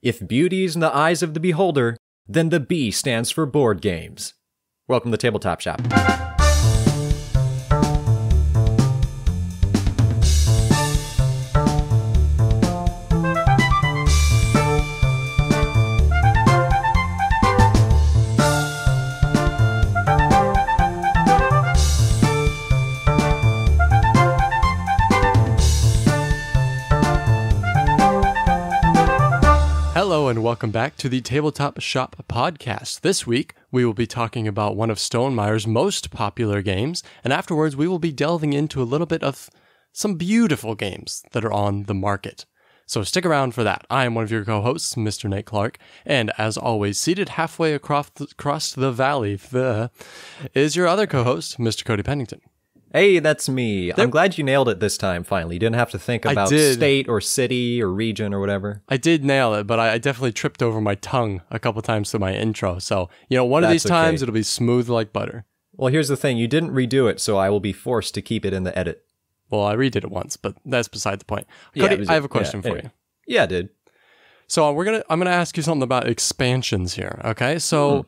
If beauty's in the eyes of the beholder, then the B stands for board games. Welcome to Tabletop Shop. Hello and welcome back to the Tabletop Shop Podcast. This week, we will be talking about one of Stonemeyer's most popular games, and afterwards we will be delving into a little bit of some beautiful games that are on the market. So stick around for that. I am one of your co-hosts, Mr. Nate Clark, and as always, seated halfway across the valley is your other co-host, Mr. Cody Pennington. Hey, that's me. I'm glad you nailed it this time, finally. You didn't have to think about state or city or region or whatever. I did nail it, but I definitely tripped over my tongue a couple times through my intro. So, one of these times it'll be smooth like butter. Well, here's the thing. You didn't redo it, so I will be forced to keep it in the edit. Well, I redid it once, but that's beside the point. Cody, I have a question for you. Yeah, dude. So I'm gonna ask you something about expansions here, okay? So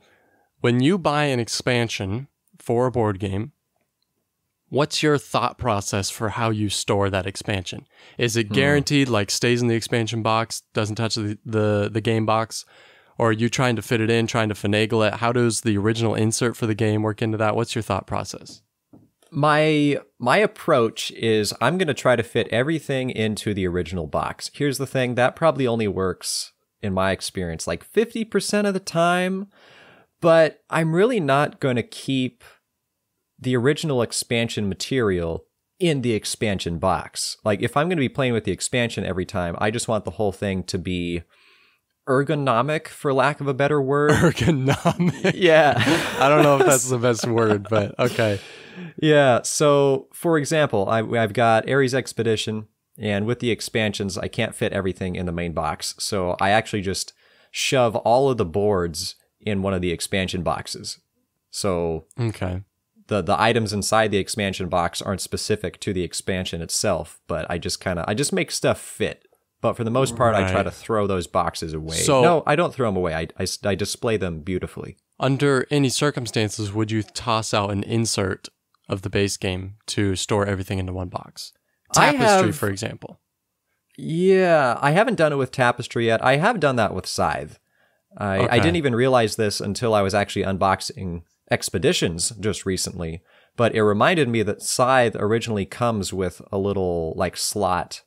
when you buy an expansion for a board game, what's your thought process for how you store that expansion? Is it guaranteed, like stays in the expansion box, doesn't touch the game box? Or are you trying to fit it in, trying to finagle it? How does the original insert for the game work into that? What's your thought process? My approach is I'm going to try to fit everything into the original box. Here's the thing, that probably only works, in my experience, like 50% of the time, but I'm really not going to keep the original expansion material in the expansion box. Like, if I'm going to be playing with the expansion every time, I just want the whole thing to be ergonomic, for lack of a better word. Ergonomic? Yeah. I don't know if that's the best word, but okay. Yeah, so, for example, I've got Ares Expedition, and with the expansions, I can't fit everything in the main box, so I actually just shove all of the boards in one of the expansion boxes. So, okay. The items inside the expansion box aren't specific to the expansion itself, but I just make stuff fit. But for the most part, I try to throw those boxes away. No, I don't throw them away. I display them beautifully. Under any circumstances, would you toss out an insert of the base game to store everything into one box? Tapestry, for example. Yeah, I haven't done it with Tapestry yet. I have done that with Scythe. I didn't even realize this until I was actually unboxing Expeditions just recently, but it reminded me that Scythe originally comes with a little like slot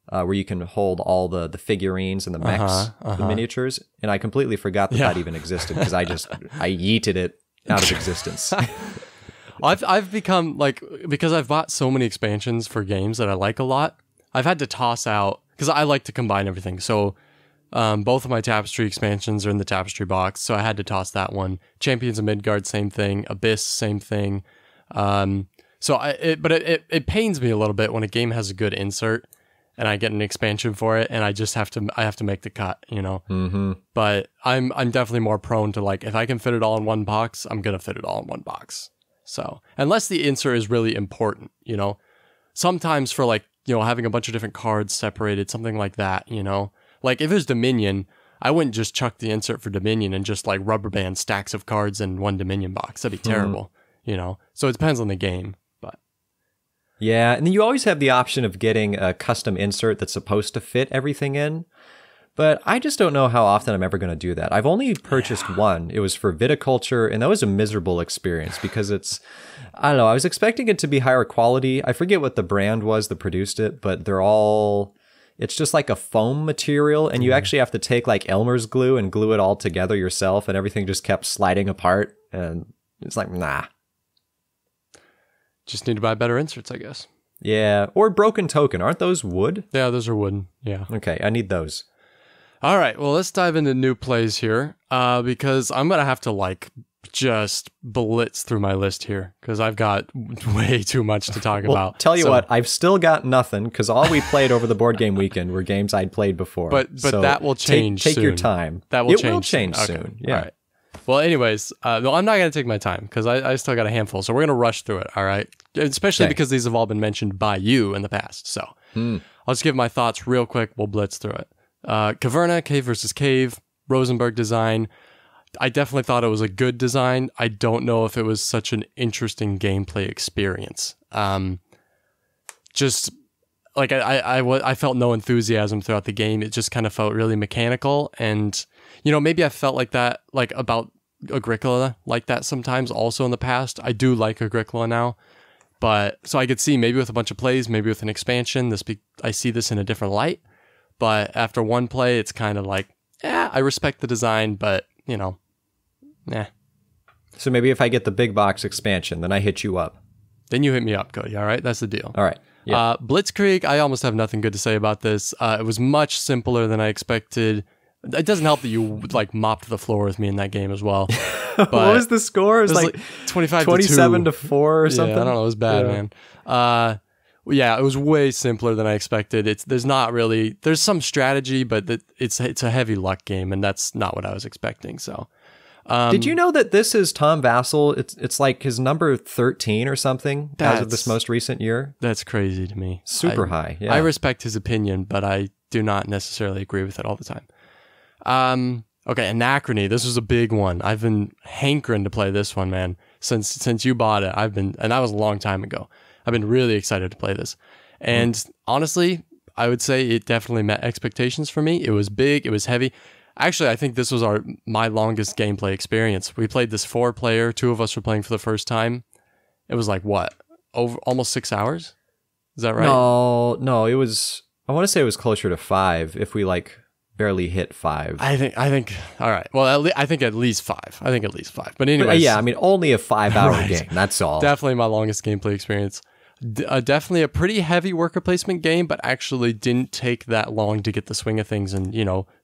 where you can hold all the figurines and the mechs, the miniatures, and I completely forgot that even existed because I yeeted it out of existence. I've become like, because I've bought so many expansions for games that I like a lot, I've had to toss out, because I like to combine everything. So both of my Tapestry expansions are in the Tapestry box, so I had to toss that one. Champions of Midgard, same thing. Abyss, same thing. But it pains me a little bit when a game has a good insert and I get an expansion for it, and I have to make the cut, Mm-hmm. But I'm definitely more prone to, like, if I can fit it all in one box, I'm gonna fit it all in one box. So unless the insert is really important, sometimes for having a bunch of different cards separated, something like that, Like, if it was Dominion, I wouldn't just chuck the insert for Dominion and just, like, rubber band stacks of cards in one Dominion box. That'd be terrible, So it depends on the game, but... Yeah, and then you always have the option of getting a custom insert that's supposed to fit everything in, but I just don't know how often I'm ever going to do that. I've only purchased one. It was for viticulture, and that was a miserable experience because it's... I don't know, I was expecting it to be higher quality. I forget what the brand was that produced it, but they're all... It's just like a foam material, and you actually have to take like Elmer's glue and glue it all together yourself, and everything just kept sliding apart, and it's like, nah. Just need to buy better inserts, I guess. Yeah, or broken token. Aren't those wood? Yeah, those are wooden, yeah. Okay, I need those. All right, well, let's dive into new plays here, because I'm going to have to, just blitz through my list here because I've got way too much to talk about. Tell you what, I've still got nothing because all we played over the board game weekend were games I'd played before. But so that will change soon. Take your time. That will change. It will change soon. Yeah. All right. Well, anyways, no, I'm not going to take my time because I still got a handful. So we're going to rush through it. All right. Especially because these have all been mentioned by you in the past. So I'll just give my thoughts real quick. We'll blitz through it. Caverna, Cave versus Cave, Rosenberg design. I definitely thought it was a good design. I don't know if it was such an interesting gameplay experience. Just like I felt no enthusiasm throughout the game. It just kind of felt really mechanical, and maybe I felt like that, like about Agricola, like that sometimes also in the past. I do like Agricola now, but so I could see maybe with a bunch of plays, maybe with an expansion, I see this in a different light. But after one play, it's kind of like, I respect the design, but nah. So maybe if I get the big box expansion, then I hit you up. Then you hit me up, Cody. All right, that's the deal. All right. Yeah. Blitzkrieg, I almost have nothing good to say about this. It was much simpler than I expected. It doesn't help that you mopped the floor with me in that game as well. What was the score? It was like 27 to 4 or something. Yeah, I don't know. It was bad, man. Yeah, it was way simpler than I expected. There's some strategy, but it's a heavy luck game, and that's not what I was expecting. So, did you know that this is Tom Vassell? It's like his number 13 or something as of this most recent year. That's crazy to me. Super high. Yeah. I respect his opinion, but I do not necessarily agree with it all the time. Okay, Anachrony. This was a big one. I've been hankering to play this one, man. Since you bought it, and that was a long time ago. I've been really excited to play this. And honestly, I would say it definitely met expectations for me. It was big, it was heavy. Actually, I think this was my longest gameplay experience. We played this 4-player, 2 of us were playing for the first time. It was like what? Almost 6 hours? Is that right? No, it was, I want to say it was closer to 5 if we barely hit 5. I think all right. Well, I think at least 5. But anyway, yeah, I mean only a 5-hour game. That's all. Definitely my longest gameplay experience. Definitely a pretty heavy worker placement game, but actually didn't take that long to get the swing of things and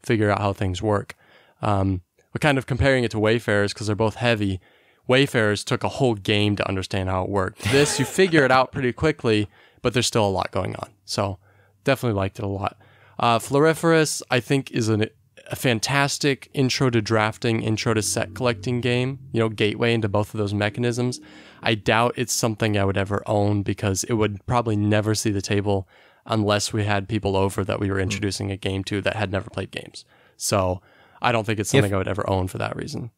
figure out how things work. We're kind of comparing it to Wayfarers because they're both heavy. Wayfarers took a whole game to understand how it worked. This, you figure it out pretty quickly, but there's still a lot going on. So definitely liked it a lot. Floriferous, I think, is a fantastic intro to drafting, intro to set collecting game, gateway into both of those mechanisms. I doubt it's something I would ever own because it would probably never see the table unless we had people over that we were introducing a game to that had never played games. So I don't think it's something I would ever own for that reason.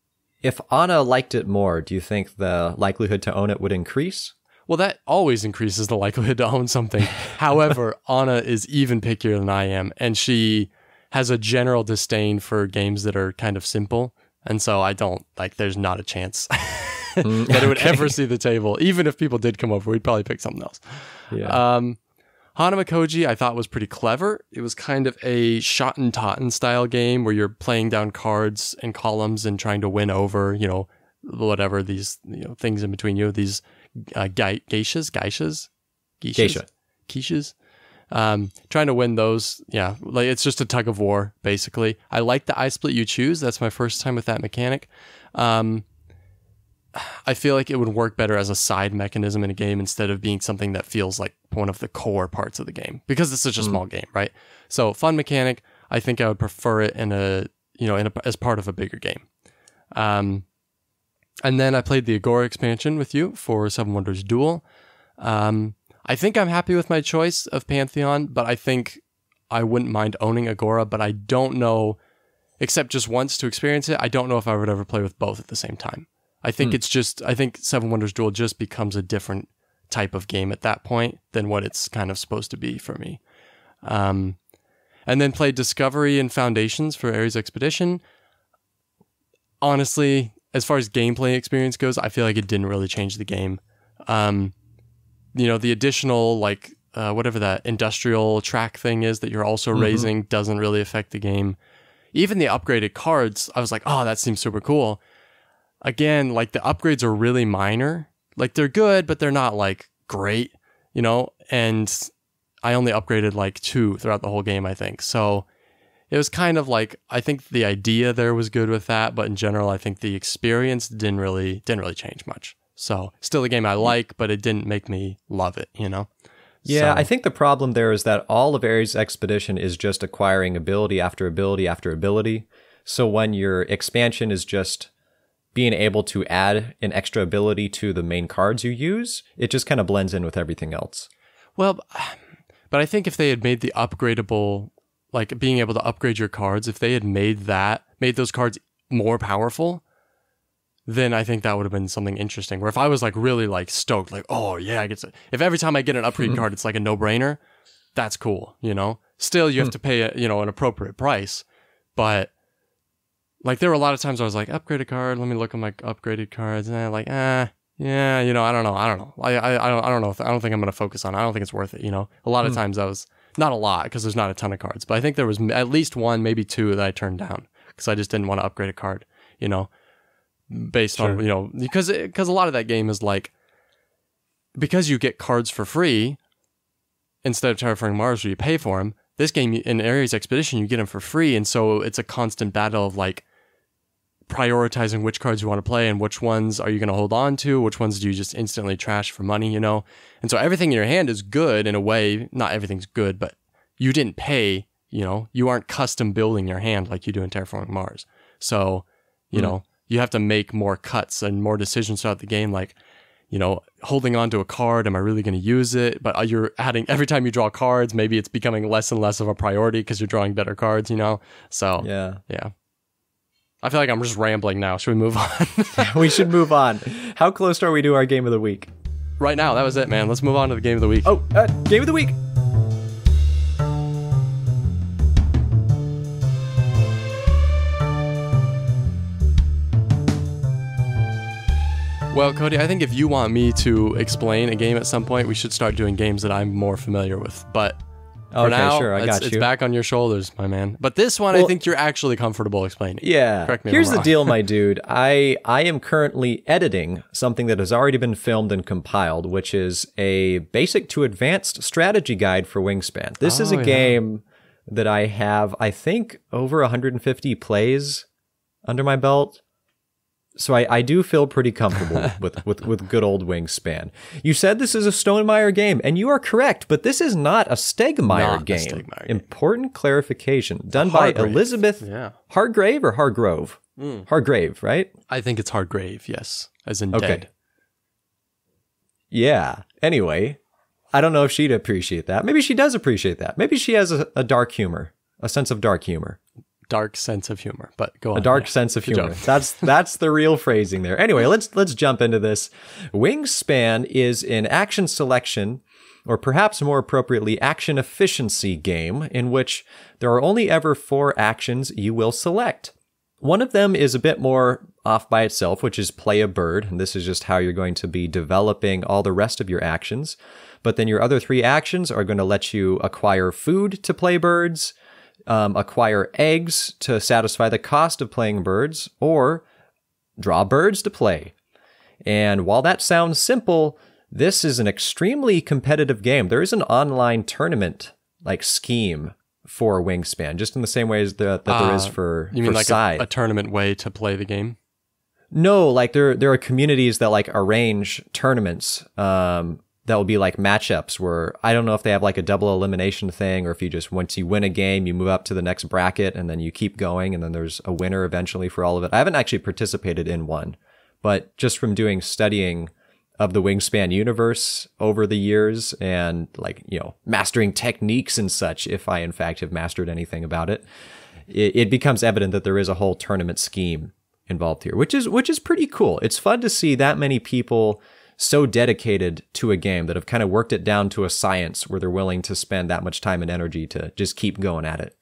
If Anna liked it more, do you think the likelihood to own it would increase? Well, that always increases the likelihood to own something. However, Anna is even pickier than I am, and she has a general disdain for games that are kind of simple. And so I don't, there's not a chance that it would ever see the table. Even if people did come over, we'd probably pick something else. Yeah. Hanamakoji I thought was pretty clever. It was kind of a Shotten-Totten style game where you're playing down cards and columns and trying to win over, whatever these things in between you, these geishas, trying to win those. Yeah, it's just a tug of war basically. I like the I split you choose. That's my first time with that mechanic. I feel like it would work better as a side mechanism in a game instead of being something that feels like one of the core parts of the game because it's such a small game, right? So fun mechanic. I think I would prefer it as part of a bigger game. And then I played the Agora expansion with you for Seven Wonders Duel. I think I'm happy with my choice of Pantheon, but I think I wouldn't mind owning Agora, but I don't know, except just once to experience it, I don't know if I would ever play with both at the same time. I think I think Seven Wonders Duel just becomes a different type of game at that point than what it's kind of supposed to be for me. And then played Discovery and Foundations for Ares Expedition. Honestly, as far as gameplay experience goes, I feel like it didn't really change the game. The additional, whatever that industrial track thing is that you're also raising doesn't really affect the game. Even the upgraded cards, I was like, oh, that seems super cool. Again, the upgrades are really minor. They're good, but they're not, great, and I only upgraded, 2 throughout the whole game, I think. So it was kind of I think the idea there was good with that, but in general, I think the experience didn't really change much. So still a game I like, but it didn't make me love it, Yeah, so. I think the problem there is that all of Ares Expedition is just acquiring ability after ability after ability. So when your expansion is just being able to add an extra ability to the main cards you use, it just kind of blends in with everything else. Well, but I think if they had made the upgradable like being able to upgrade your cards, if they had made those cards more powerful, then I think that would have been something interesting. Where if I was like really like stoked, like, oh yeah, if every time I get an upgrade card, it's like a no-brainer, that's cool, you know? Still, you have to pay an appropriate price. But like there were a lot of times I was like, upgrade a card, let me look at my upgraded cards, and I'm like, yeah, I don't know. I don't know. I don't think I'm going to focus on it. I don't think it's worth it, you know? A lot of times I was, not a lot, because there's not a ton of cards, but I think there was at least one, maybe two that I turned down, because I just didn't want to upgrade a card, you know? Based on, you know, because a lot of that game is like, because you get cards for free, instead of Terraforming Mars where you pay for them, this game, in Ares Expedition, you get them for free, and so it's a constant battle of like, prioritizing which cards you want to play and which ones are you going to hold on to, which ones do you just instantly trash for money, you know? And so everything in your hand is good in a way. Not everything's good, but you didn't pay, you know? You aren't custom building your hand like you do in Terraforming Mars. So, you know, you have to make more cuts and more decisions throughout the game, like, you know, holding on to a card, am I really going to use it? But you're adding, every time you draw cards, maybe it's becoming less and less of a priority because you're drawing better cards, you know? So, yeah. I feel like I'm just rambling now. Should we move on? We should move on. How close are we to our game of the week? Right now, that was it, man. Let's move on to the game of the week. Oh, game of the week. Well, Cody, I think if you want me to explain a game at some point, we should start doing games that I'm more familiar with. But for now, sure, I got you. It's back on your shoulders, my man. But this one, I think you're actually comfortable explaining. Yeah. Correct me Here's if I'm the deal, my dude. I am currently editing something that has already been filmed and compiled, which is a basic to advanced strategy guide for Wingspan. This is a game that I have, I think, over 150 plays under my belt. So I do feel pretty comfortable with good old Wingspan. You said this is a Stonemaier game, and you are correct, but this is not a Stegmaier game. Important clarification. Done by Elizabeth Hargrave or Hargrove? Hargrave, right? I think it's Hargrave, yes. As in dead. Yeah. Anyway, I don't know if she'd appreciate that. Maybe she does appreciate that. Maybe she has a dark humor, a sense of dark humor. Dark sense of humor, but go on. A dark sense of humor. That's the real phrasing there. Anyway, let's jump into this. Wingspan is an action selection, or perhaps more appropriately, action efficiency game in which there are only ever 4 actions you will select. One of them is a bit more off by itself, which is play a bird, and this is just how you're going to be developing all the rest of your actions. But then your other 3 actions are going to let you acquire food to play birds, acquire eggs to satisfy the cost of playing birds, or draw birds to play. And while that sounds simple, this is an extremely competitive game. There is an online tournament like scheme for Wingspan, just in the same way as that there is for You mean like Side. a tournament way to play the game? No, like there are communities that like arrange tournaments that will be like matchups where I don't know if they have like a double elimination thing, or if you just, once you win a game, you move up to the next bracket and then you keep going and then there's a winner eventually for all of it. I haven't actually participated in one, but just from doing studying of the Wingspan universe over the years and like, you know, mastering techniques and such, if I in fact have mastered anything about it, it becomes evident that there is a whole tournament scheme involved here, which is pretty cool. It's fun to see that many people so dedicated to a game that have kind of worked it down to a science where they're willing to spend that much time and energy to just keep going at it.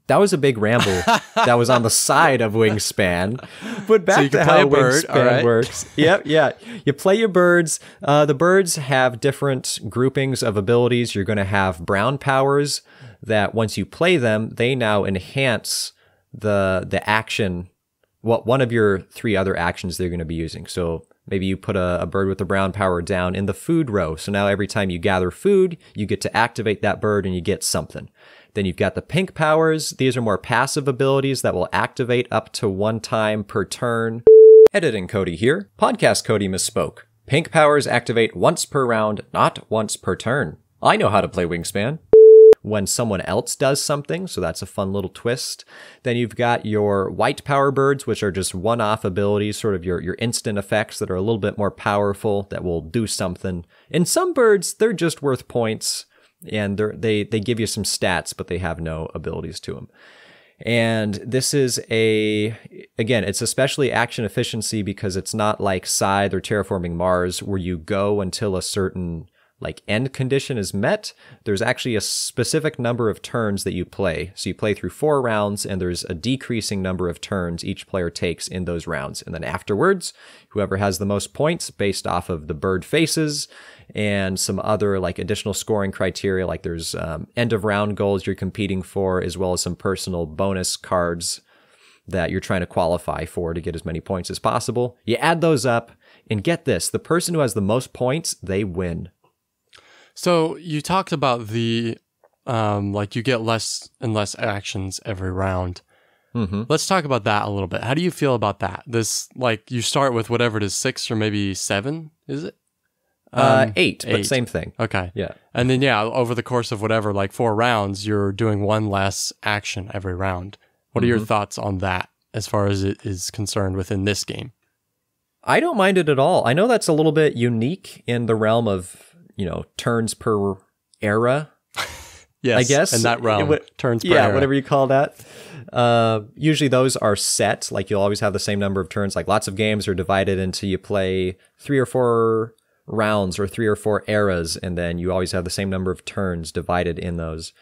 That was a big ramble that was on the side of Wingspan. But back to how Wingspan works. Yep, yeah. You play your birds. The birds have different groupings of abilities. You're going to have brown powers that once you play them, they now enhance the action, one of your 3 other actions they're going to be using. So maybe you put a bird with a brown power down in the food row. So now every time you gather food, you get to activate that bird and you get something. Then you've got the pink powers. These are more passive abilities that will activate up to 1 time per turn. Editing Cody here. Podcast Cody misspoke. Pink powers activate once per round, not once per turn. I know how to play Wingspan. When someone else does something, so that's a fun little twist. Then you've got your white power birds, which are just one-off abilities, sort of your instant effects that are a little bit more powerful, that will do something. In some birds, they're just worth points. and they give you some stats, but they have no abilities to them. And this is again, it's especially action efficiency because it's not like Scythe or Terraforming Mars where you go until a certain like end condition is met. There's actually a specific number of turns that you play. So you play through 4 rounds, and there's a decreasing number of turns each player takes in those rounds. And then afterwards, whoever has the most points based off of the bird faces and some other like additional scoring criteria, like there's end of round goals you're competing for, as well as some personal bonus cards that you're trying to qualify for to get as many points as possible. You add those up, and get this, the person who has the most points, they win. So you talked about the, like you get less and less actions every round. Mm-hmm. Let's talk about that a little bit. How do you feel about that? This, like you start with whatever it is, 6 or maybe 7, is it? 8, but same thing. Okay. Yeah. And then, over the course of whatever, like 4 rounds, you're doing 1 less action every round. What are your thoughts on that as far as it is concerned within this game? I don't mind it at all. I know that's a little bit unique in the realm of, turns per era. Yes, I guess. in that realm, turns per era. Whatever you call that. Usually those are set. Like you'll always have the same number of turns. Like lots of games are divided into you play 3 or 4 rounds or 3 or 4 eras, and then you always have the same number of turns divided in those.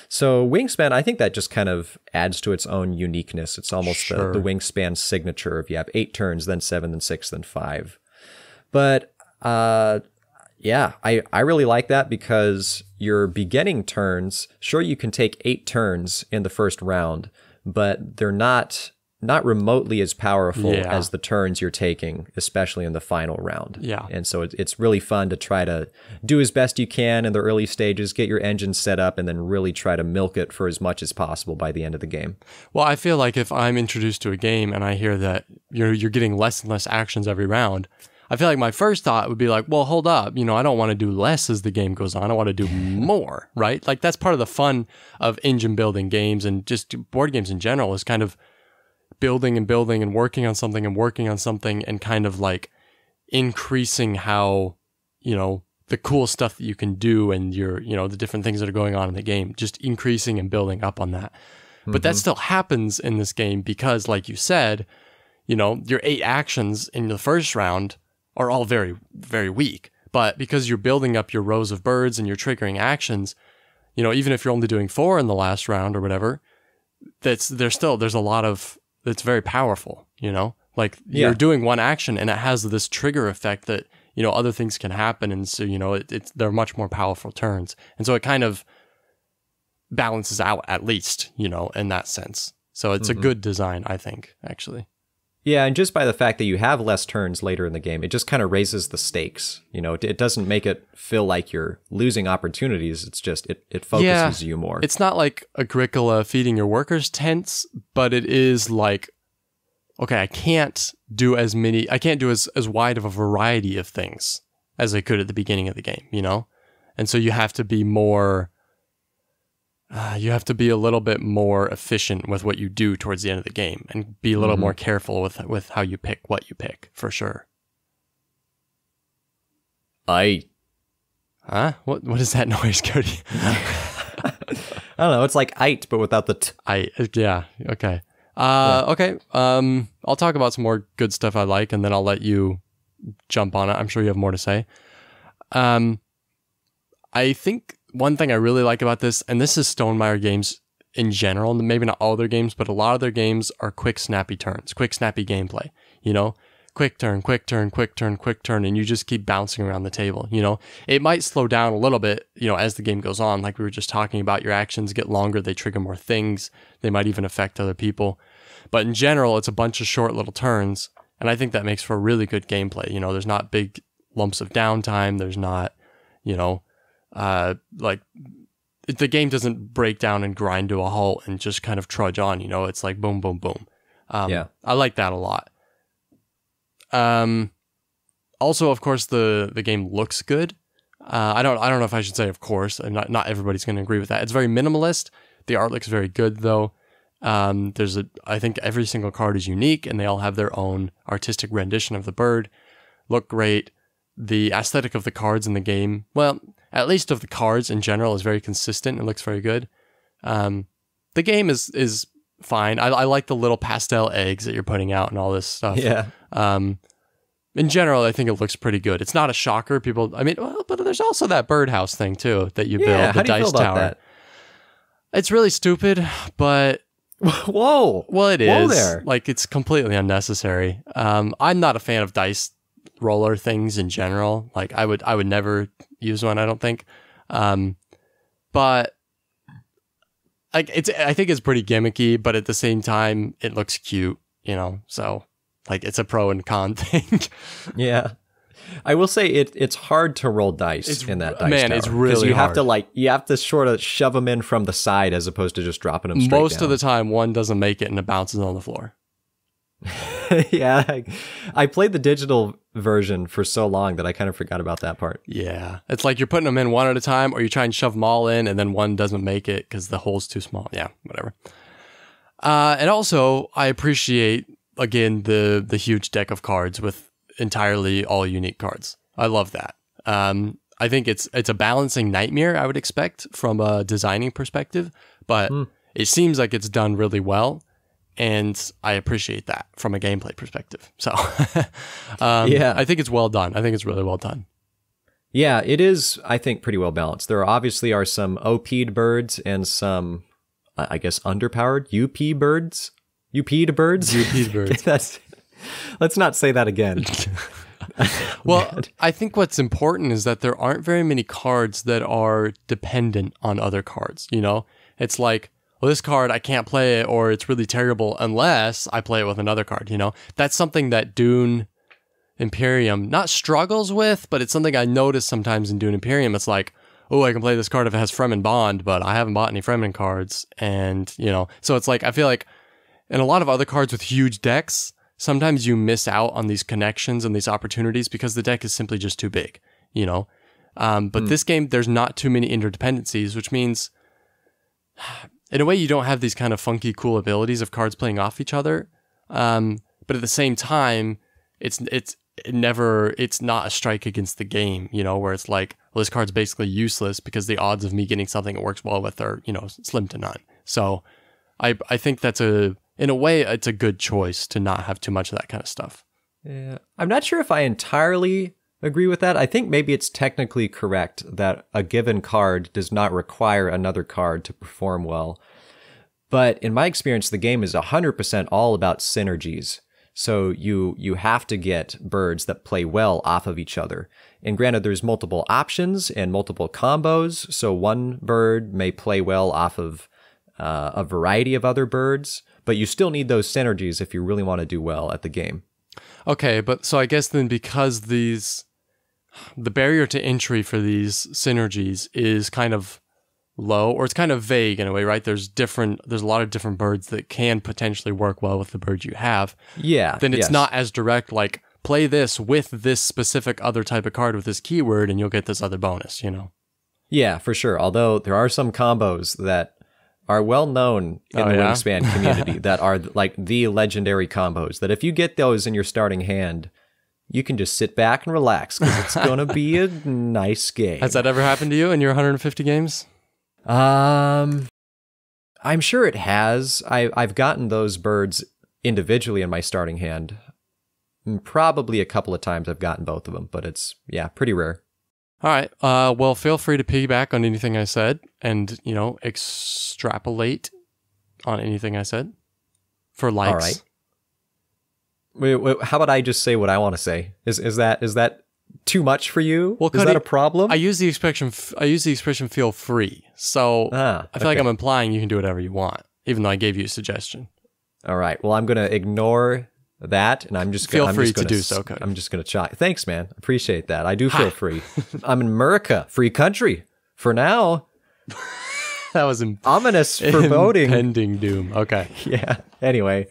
So Wingspan, I think that just kind of adds to its own uniqueness. It's almost the Wingspan signature. If you have 8 turns, then 7, then 6, then 5. But yeah, I really like that because your beginning turns, sure, you can take 8 turns in the first round, but they're not remotely as powerful as the turns you're taking, especially in the final round. Yeah. And so it's really fun to try to do as best you can in the early stages, get your engine set up, and then really try to milk it for as much as possible by the end of the game. Well, I feel like if I'm introduced to a game and I hear that you're getting less and less actions every round, I feel like my first thought would be like, well, hold up. I don't want to do less as the game goes on. I want to do more, right? Like that's part of the fun of engine building games and just board games in general is kind of building and building and working on something and kind of like increasing how, the cool stuff that you can do and your, the different things that are going on in the game, just increasing and building up on that. But that still happens in this game because like you said, your 8 actions in the first round are all very, very weak. But because you're building up your rows of birds and you're triggering actions, even if you're only doing 4 in the last round or whatever, there's a lot of, it's very powerful, like you're doing 1 action and it has this trigger effect that, other things can happen. And so, they're much more powerful turns. And so it kind of balances out at least, in that sense. So it's a good design, I think, actually. Yeah, and just by the fact that you have less turns later in the game, it just kind of raises the stakes. It doesn't make it feel like you're losing opportunities. It's just, it focuses you more. It's not like Agricola feeding your workers tents, but it is like, okay, I can't do as wide of a variety of things as I could at the beginning of the game, And so you have to be more... you have to be a little bit more efficient with what you do towards the end of the game and be a little more careful with how you pick what you pick, for sure. Huh? What is that noise, Cody? I don't know. It's like "ite," but without the t. Yeah. Okay. Okay. I'll talk about some more good stuff I like, and then I'll let you jump on it. I'm sure you have more to say. I think one thing I really like about this, and this is Stonemaier games in general, maybe not all their games, but a lot of their games are quick, snappy turns, quick, snappy gameplay, quick turn, quick turn, quick turn, quick turn, and you just keep bouncing around the table, It might slow down a little bit, as the game goes on, like we were just talking about, your actions get longer, they trigger more things, they might even affect other people. But in general, it's a bunch of short little turns, and I think that makes for a really good gameplay. There's not big lumps of downtime, there's not, like the game doesn't break down and grind to a halt and just kind of trudge on, it's like boom, boom, boom. I like that a lot. Also, of course, the game looks good. I don't know if I should say of course, and not everybody's going to agree with that. It's very minimalist. The art looks very good though. I think every single card is unique and they all have their own artistic rendition of the bird. Look great. The aesthetic of the cards in the game, well, at least of the cards in general, is very consistent and looks very good. The game is fine. I like the little pastel eggs that you're putting out and all this stuff. Yeah. In general, I think it looks pretty good. It's not a shocker. But there's also that birdhouse thing too that you build, the how do you dice feel about tower. that? It's really stupid, but Whoa. well, it Whoa is. there. Like, it's completely unnecessary. I'm not a fan of dice roller things in general. Like, I would never use one, I don't think. But like, I think it's pretty gimmicky, but at the same time, it looks cute, so like, it's a pro and con thing. Yeah. I will say it's hard to roll dice in that dice tower. It's really you hard. You have to sort of shove them in from the side as opposed to just dropping them straight Most down. of the time, one doesn't make it and it bounces on the floor. Yeah. I played the digital version for so long that I kind of forgot about that part. Yeah. It's like you're putting them in one at a time, or you try and shove them all in and then one doesn't make it because the hole's too small. Yeah, whatever. And also, I appreciate, again, the huge deck of cards with entirely all unique cards. I love that. I think it's a balancing nightmare, I would expect, from a designing perspective, but it seems like it's done really well, and I appreciate that from a gameplay perspective. So, Yeah. I think it's well done. I think it's really well done. Yeah, it is, I think, pretty well balanced. There obviously are some OP'd birds and some, I guess, underpowered UP birds. UP'd birds? UP'd birds. Let's not say that again. Well, I think what's important is that there aren't very many cards that are dependent on other cards, It's like, well, this card, I can't play it, or it's really terrible unless I play it with another card, That's something that Dune Imperium not struggles with, but it's something I notice sometimes in Dune Imperium. It's like, oh, I can play this card if it has Fremen Bond, but I haven't bought any Fremen cards. And, so it's like, I feel like in a lot of other cards with huge decks, sometimes you miss out on these connections and these opportunities because the deck is simply just too big, But this game, there's not too many interdependencies, which means in a way you don't have these kind of funky, cool abilities of cards playing off each other. But at the same time, it's not a strike against the game, where it's like, well, this card's basically useless because the odds of me getting something it works well with are, slim to none. So I think in a way, it's a good choice to not have too much of that kind of stuff. Yeah. I'm not sure if I entirely agree with that. I think maybe it's technically correct that a given card does not require another card to perform well. But in my experience, the game is 100% all about synergies. So you have to get birds that play well off of each other. And granted, there's multiple options and multiple combos. So one bird may play well off of a variety of other birds, but you still need those synergies if you really want to do well at the game. Okay, but so I guess then because the barrier to entry for these synergies is kind of low, or it's kind of vague in a way, right? There's a lot of different birds that can potentially work well with the bird you have. Yeah. Then it's not as direct, like, play this with this specific other type of card with this keyword and you'll get this other bonus, Yeah, for sure. Although there are some combos that are well known in the Wingspan community that are like the legendary combos that if you get those in your starting hand, you can just sit back and relax because it's going to be a nice game. Has that ever happened to you in your 150 games? I'm sure it has. I've gotten those birds individually in my starting hand. Probably a couple of times I've gotten both of them, but it's, pretty rare. All right. Well, feel free to piggyback on anything I said and, extrapolate on anything I said for likes. All right. Wait, how about I just say what I want to say? Is that too much for you? Well, is Cody, that a problem? I use the expression feel free. So I feel like I'm implying you can do whatever you want, even though I gave you a suggestion. All right. Well, I'm going to ignore that, and I'm just going to do so, Cody. I'm just going to try. Thanks, man. Appreciate that. I do feel free. I'm in America, free country. For now. That was ominous foreboding. Impending doom. Okay. Yeah. Anyway,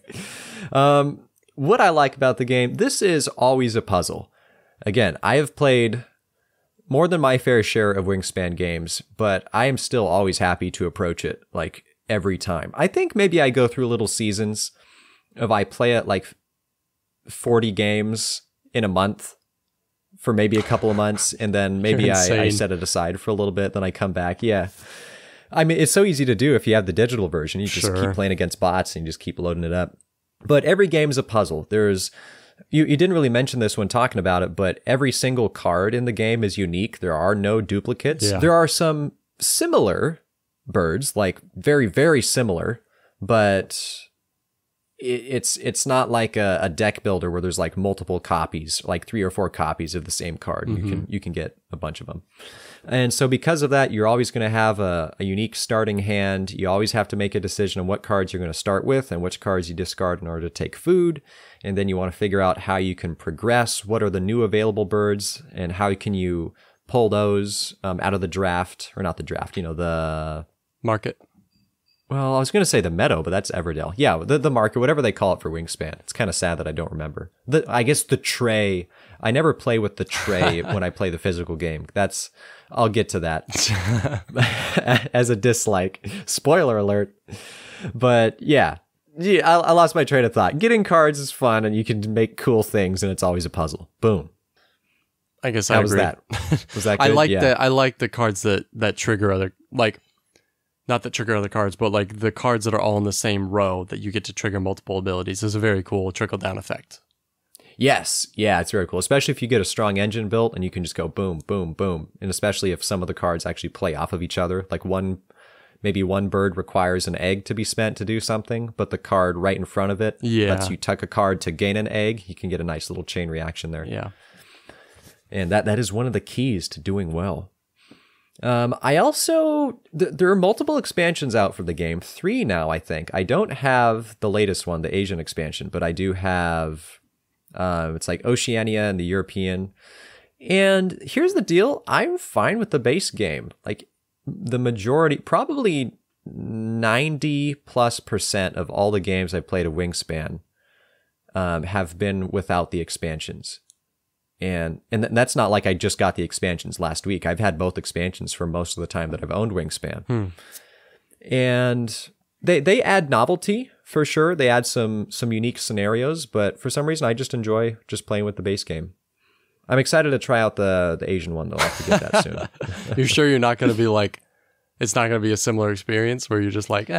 what I like about the game, this is always a puzzle. Again, I have played more than my fair share of Wingspan games, but I am still always happy to approach it like every time. I think maybe I go through little seasons of I play it like 40 games in a month for maybe a couple of months, and then maybe I set it aside for a little bit, then I come back. Yeah. I mean, it's so easy to do if you have the digital version. You just keep playing against bots and you just keep loading it up. But every game is a puzzle. You didn't really mention this when talking about it, but every single card in the game is unique. There are no duplicates. Yeah. There are some similar birds, like very, very similar, but it's not like a deck builder where there's like multiple copies, like 3 or 4 copies of the same card. You can get a bunch of them. And so because of that, you're always going to have a unique starting hand. You always have to make a decision on what cards you're going to start with and which cards you discard in order to take food. And then you want to figure out how you can progress. What are the new available birds and how can you pull those out of the draft, or not the draft, the market. Well, I was going to say the meadow, but that's Everdell. Yeah, the market, whatever they call it for Wingspan. It's kind of sad that I don't remember. I guess the tray. I never play with the tray when I play the physical game. I'll get to that as a dislike. Spoiler alert. But yeah, I lost my train of thought. Getting cards is fun, and you can make cool things, and it's always a puzzle. Boom. I guess I agree. Was that good? I like the cards that trigger other, like, not that trigger other cards, but like the cards that are all in the same row that you get to trigger multiple abilities. There's a very cool trickle down effect. Yes. Yeah, it's very cool, especially if you get a strong engine built and you can just go boom, boom, boom. And especially if some of the cards actually play off of each other. Like maybe one bird requires an egg to be spent to do something, but the card right in front of it lets you tuck a card to gain an egg. You can get a nice little chain reaction there. Yeah. And that is one of the keys to doing well. I also, there are multiple expansions out for the game. 3 now, I think. I don't have the latest one, the Asian expansion, but I do have, it's like Oceania and the European. And here's the deal. I'm fine with the base game. Like the majority, probably 90+% of all the games I've played of Wingspan have been without the expansions. And that's not like I just got the expansions last week. I've had both expansions for most of the time that I've owned Wingspan. And they add novelty for sure. They add some unique scenarios, but for some reason I just enjoy just playing with the base game. I'm excited to try out the Asian one though. I'll have to get that soon. You're sure you're not going to be like, it's not going to be a similar experience where you're just like,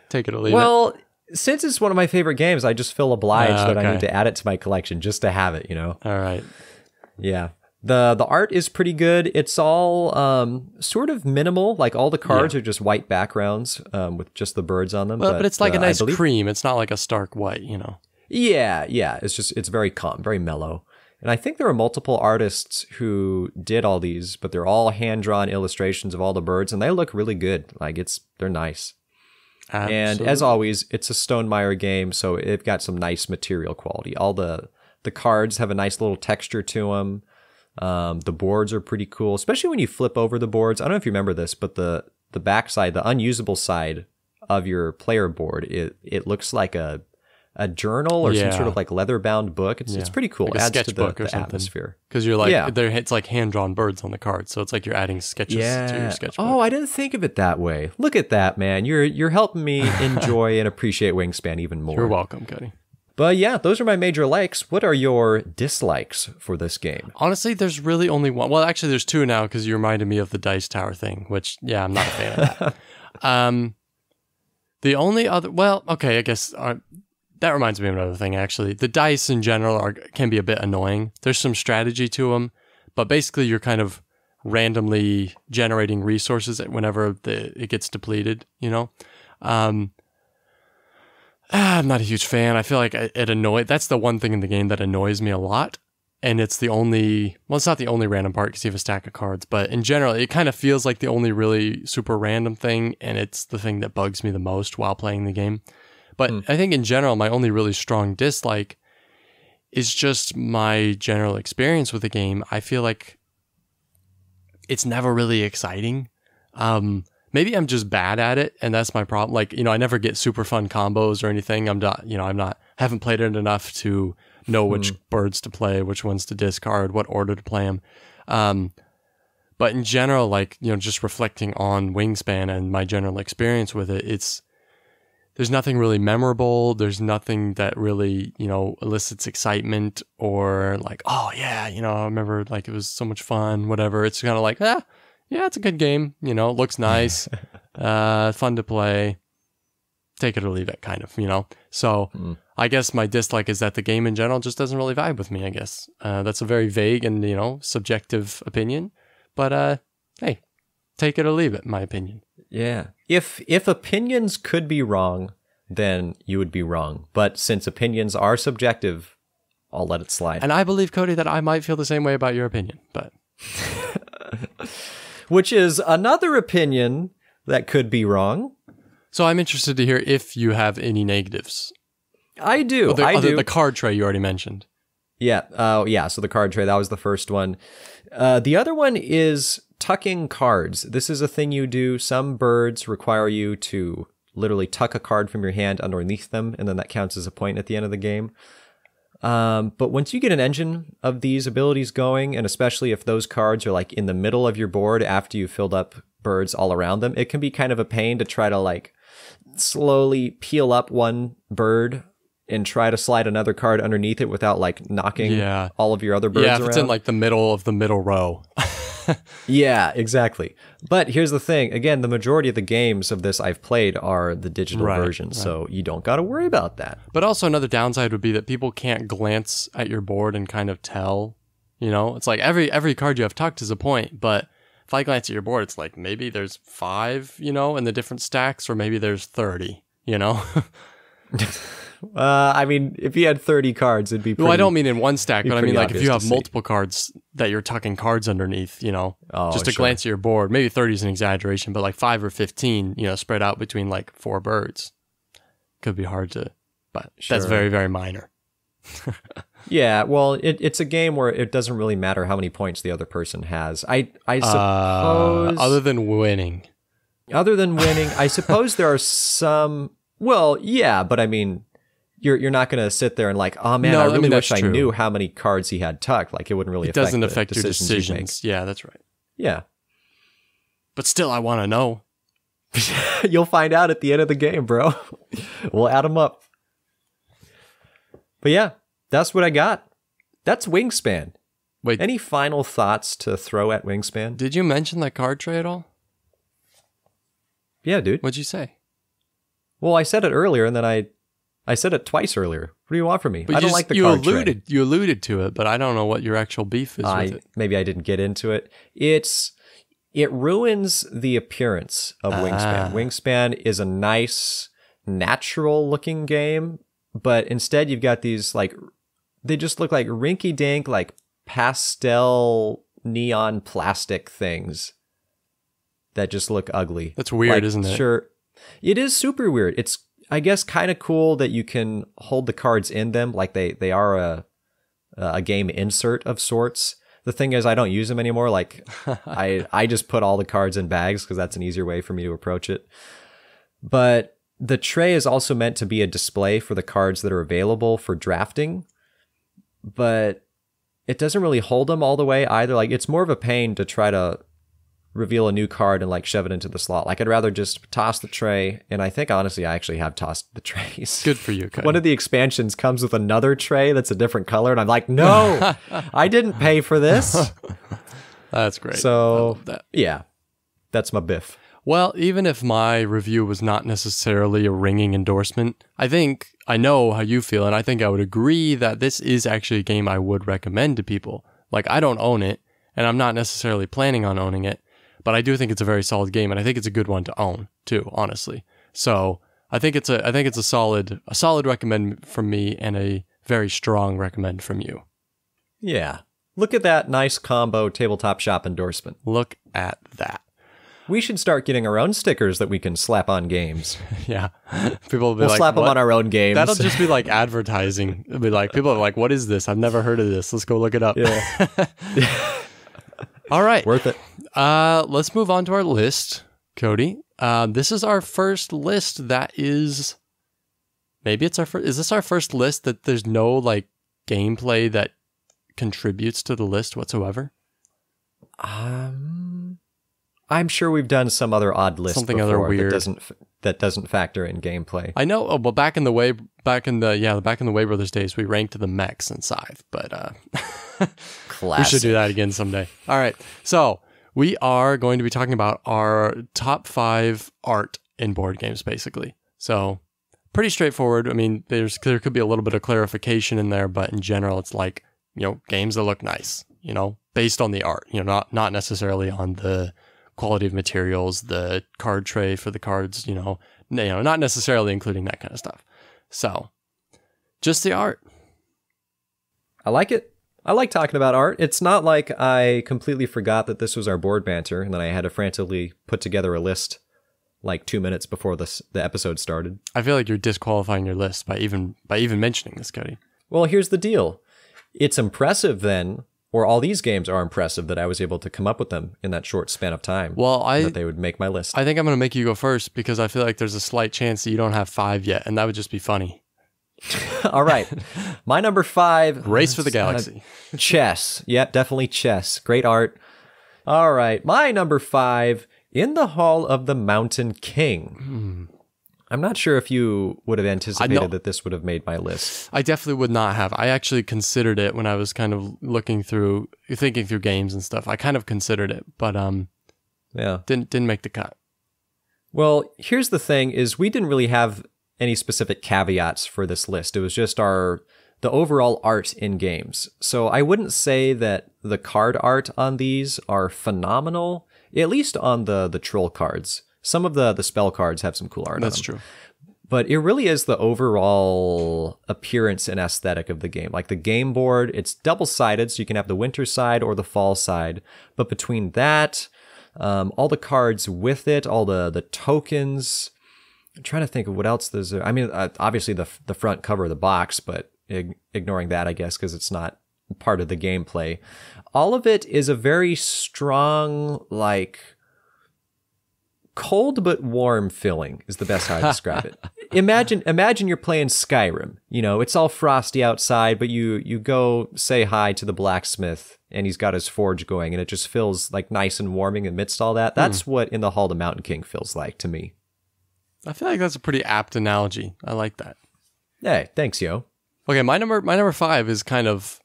take it or leave it? Well, since it's one of my favorite games, I just feel obliged that I need to add it to my collection just to have it, All right. Yeah. The art is pretty good. It's all sort of minimal. Like all the cards are just white backgrounds with just the birds on them. Well, but it's like a nice cream. It's not like a stark white, Yeah. It's very calm, very mellow. And I think there are multiple artists who did all these, but they're all hand-drawn illustrations of all the birds, and they look really good. Like they're nice. Absolutely. And as always, it's a Stonemaier game, so it got some nice material quality. All the cards have a nice little texture to them. The boards are pretty cool, especially when you flip over the boards. I don't know if you remember this, but the backside, the unusable side of your player board, it looks like a journal or some sort of like leather-bound book. It's pretty cool. Like it adds to the atmosphere. Because you're like, it's like hand-drawn birds on the card, so it's like you're adding sketches to your sketchbook. Oh, I didn't think of it that way. Look at that, man. You're helping me enjoy and appreciate Wingspan even more. You're welcome, Cody. But yeah, those are my major likes. What are your dislikes for this game? Honestly, there's really only one. Well, actually, there's 2 now because you reminded me of the dice tower thing, which, I'm not a fan of that. The only other, I guess that reminds me of another thing, actually. The dice in general can be a bit annoying. There's some strategy to them, but basically you're kind of randomly generating resources whenever it gets depleted, I'm not a huge fan. I feel like that's the one thing in the game that annoys me a lot. And it's it's not the only random part because you have a stack of cards, but in general, it kind of feels like the only really super random thing. And it's the thing that bugs me the most while playing the game. But I think in general, my only really strong dislike is just my general experience with the game. I feel like it's never really exciting. Maybe I'm just bad at it, and that's my problem. Like, I never get super fun combos or anything. Haven't played it enough to know which birds to play, which ones to discard, what order to play them. But in general, just reflecting on Wingspan and my general experience with it, there's nothing really memorable. There's nothing that really, elicits excitement or like, oh yeah, I remember like it was so much fun, whatever. It's kind of like, yeah, it's a good game. Looks nice, fun to play. Take it or leave it, kind of, So I guess my dislike is that the game in general just doesn't really vibe with me, I guess. That's a very vague and, subjective opinion. But hey, take it or leave it, my opinion. Yeah. If opinions could be wrong, then you would be wrong. But since opinions are subjective, I'll let it slide. And I believe, Cody, that I might feel the same way about your opinion, but... Which is another opinion that could be wrong. So I'm interested to hear if you have any negatives. I do. The card tray you already mentioned. Yeah. Yeah. So the card tray, that was the first one. The other one is tucking cards. This is a thing you do. Some birds require you to literally tuck a card from your hand underneath them, and then that counts as a point at the end of the game. But once you get an engine of these abilities going, and especially if those cards are like in the middle of your board after you've filled up birds all around them, it can be kind of a pain to try to like slowly peel up one bird and try to slide another card underneath it without like knocking all of your other birds around. Yeah, if it's in like the middle of the middle row. Yeah, exactly. But here's the thing. Again, the majority of the games of this I've played are the digital version, so you don't got to worry about that. But also another downside would be that people can't glance at your board and kind of tell, It's like every card you have tucked is a point, but if I glance at your board, it's like maybe there's 5, in the different stacks, or maybe there's 30, I mean, if you had 30 cards, it'd be pretty... Well, I don't mean in one stack, but I mean like if you have see. multiple cards that you're tucking cards underneath, just to sure. glance at your board. Maybe 30 is an exaggeration, but like 5 or 15, spread out between like 4 birds. Could be hard to... But that's very, very minor. Yeah, well, it's a game where it doesn't really matter how many points the other person has. I suppose... Other than winning, I suppose there are some... Well, yeah, but I mean... You're not going to sit there and like, oh man, I really wish I knew how many cards he had tucked. Like it wouldn't really affect doesn't affect your decisions. decisions. Yeah, that's right. Yeah. But still, I want to know. You'll find out at the end of the game, bro. We'll add them up. But yeah, that's what I got. That's Wingspan. Wait, any final thoughts to throw at Wingspan? Did you mention that card tray at all? Yeah, dude. What'd you say? Well, I said it earlier, and then I said it twice earlier. What do you want from me? I don't like the card tray. You alluded to it, but I don't know what your actual beef is with it. Maybe I didn't get into it. It ruins the appearance of Wingspan. Wingspan is a nice, natural-looking game, but instead you've got these, like, they just look like rinky-dink, like, pastel neon plastic things that just look ugly. That's weird, like, isn't it? Sure. It is super weird. It's, I guess, kind of cool that you can hold the cards in them, like they are a game insert of sorts. The thing is, I don't use them anymore. Like, I just put all the cards in bags because that's an easier way for me to approach it. But the tray is also meant to be a display for the cards that are available for drafting, but it doesn't really hold them all the way either. Like, it's more of a pain to try to reveal a new card and like shove it into the slot. Like I'd rather just toss the tray, and I think honestly I actually have tossed the trays. Good for you, Cody. One of the expansions comes with another tray that's a different color, and I'm like, no, I didn't pay for this. That's great. So I love that. Yeah, that's my biff. Well, even if my review was not necessarily a ringing endorsement, I know how you feel, and I think I would agree that this is actually a game I would recommend to people. Like, I don't own it, and I'm not necessarily planning on owning it, but I do think it's a very solid game, and I think it's a good one to own too, honestly. So I think it's a solid recommend from me, and a very strong recommend from you. Yeah. Look at that nice combo Tabletop Shop endorsement. Look at that. We should start getting our own stickers that we can slap on games. Yeah. People will be we'll slap them on our own games. That'll just be like advertising. It'll be like, people are like, what is this? I've never heard of this. Let's go look it up. Yeah. All right. Worth it. Let's move on to our list, Cody. This is our first list that is... Maybe it's our first... Is this our first list that there's no like gameplay that contributes to the list whatsoever? I I'm sure we've done some other odd list Something before other weird. that doesn't factor in gameplay. I know. Oh, well, back in the Way Brothers days, we ranked the mechs in Scythe, but we should do that again someday. All right, so we are going to be talking about our top 5 art in board games, basically. So pretty straightforward. I mean, there could be a little bit of clarification in there, but in general, it's like, games that look nice, based on the art, not necessarily on the quality of materials, the card tray for the cards, not necessarily including that kind of stuff. So just the art. I like it. I like talking about art. It's not like I completely forgot that this was our board banter and then I had to frantically put together a list like 2 minutes before the episode started. I feel like you're disqualifying your list by even mentioning this, Cody. Well, here's the deal. It's impressive then, or all these games are impressive that I was able to come up with them in that short span of time. Well, that they would make my list. I think I'm going to make you go first because I feel like there's a slight chance that you don't have 5 yet, and that would just be funny. All right. My number 5. Race for the Galaxy. Chess. Yep, definitely chess. Great art. All right. My number 5, In the Hall of the Mountain King. I'm not sure if you would have anticipated that this would have made my list. I definitely would not have. I actually considered it when I was kind of thinking through games and stuff. I kind of considered it, but didn't make the cut. Well, here's the thing: is we didn't really have any specific caveats for this list. It was just the overall art in games. So I wouldn't say that the card art on these are phenomenal. At least on the troll cards. Some of the spell cards have some cool art on them. That's true. But it really is the overall appearance and aesthetic of the game. Like the game board, it's double-sided, so you can have the winter side or the fall side. But between that, all the cards with it, all the tokens. I'm trying to think of what else there's. I mean, obviously the front cover of the box, but ignoring that, I guess, because it's not part of the gameplay. All of it is a very strong, like, cold but warm feeling is the best how I describe it. Imagine you're playing Skyrim. It's all frosty outside, but you go say hi to the blacksmith and he's got his forge going and it just feels like nice and warming amidst all that. That's what In the Hall of the Mountain King feels like to me. I feel like that's a pretty apt analogy. I like that. Hey, thanks, yo. Okay, my number 5 is kind of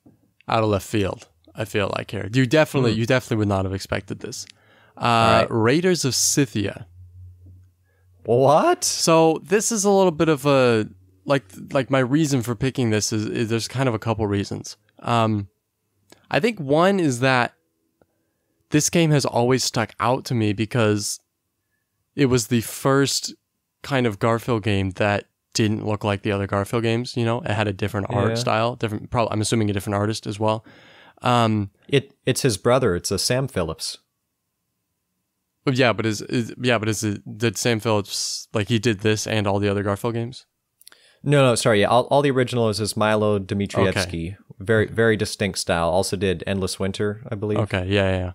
out of left field, I feel like here. You definitely would not have expected this. Right. Raiders of Scythia. What? So this is a little bit of a like my reason for picking this is there's kind of a couple reasons. I think one is that this game has always stuck out to me because it was the first kind of Garfield game that didn't look like the other Garfield games. It had a different art style, I'm assuming a different artist as well. It's his brother. It's a Sam Phillips. Yeah, but did Sam Phillips, like, he did this and all the other Garfield games? No, sorry. Yeah, all the original is Milo Dmitrievsky. Okay. Very, very distinct style. Also did Endless Winter, I believe. Okay, yeah.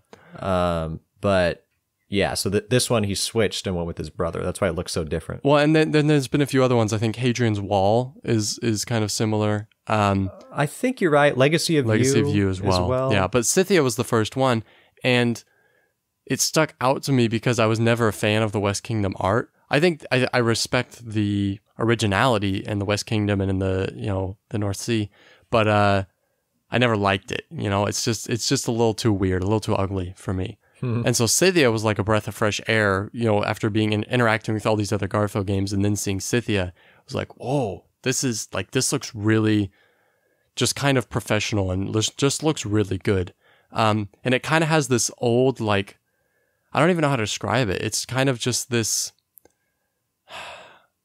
But yeah, so this one he switched and went with his brother. That's why it looks so different. Well, and then there's been a few other ones. I think Hadrian's Wall is kind of similar. I think you're right. Legacy of You as well. Yeah, but Scythia was the first one, and it stuck out to me because I was never a fan of the West Kingdom art. I think I respect the originality in the West Kingdom and in the the North Sea, but I never liked it. It's just a little too weird, a little too ugly for me. And so Scythia was like a breath of fresh air. After being interacting with all these other Garfield games and then seeing Scythia, I was like, whoa, this looks really just kind of professional and just looks really good. And it kind of has this old, like, I don't even know how to describe it. It's kind of just this,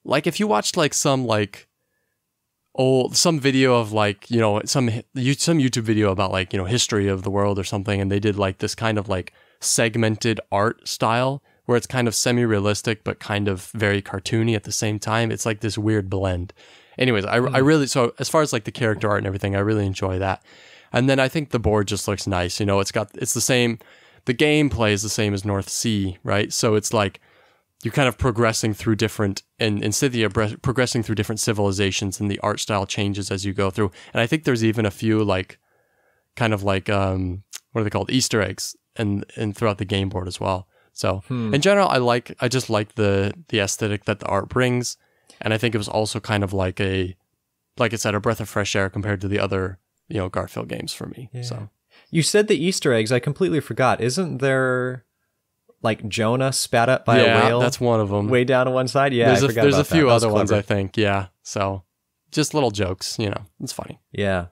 like, if you watched like some video of like, some YouTube video about like, history of the world or something, and they did like this kind of like segmented art style where it's kind of semi-realistic but kind of very cartoony at the same time. It's like this weird blend. Anyways, I really, so as far as like the character art and everything, I really enjoy that. And then I think the board just looks nice. It's the same. The gameplay is the same as North Sea, right? So it's like you're kind of progressing through different, in Scythia, progressing through different civilizations, and the art style changes as you go through. And I think there's even a few like, kind of like, what are they called? Easter eggs and throughout the game board as well. So in general, I just like the aesthetic that the art brings. And I think it was also kind of like I said, a breath of fresh air compared to the other, Garfield games for me. Yeah. So you said the Easter eggs. I completely forgot. Isn't there like Jonah spat up by a whale? That's one of them. Way down on one side. Yeah, there's a few other ones, I think. Yeah. So just little jokes, it's funny. Yeah.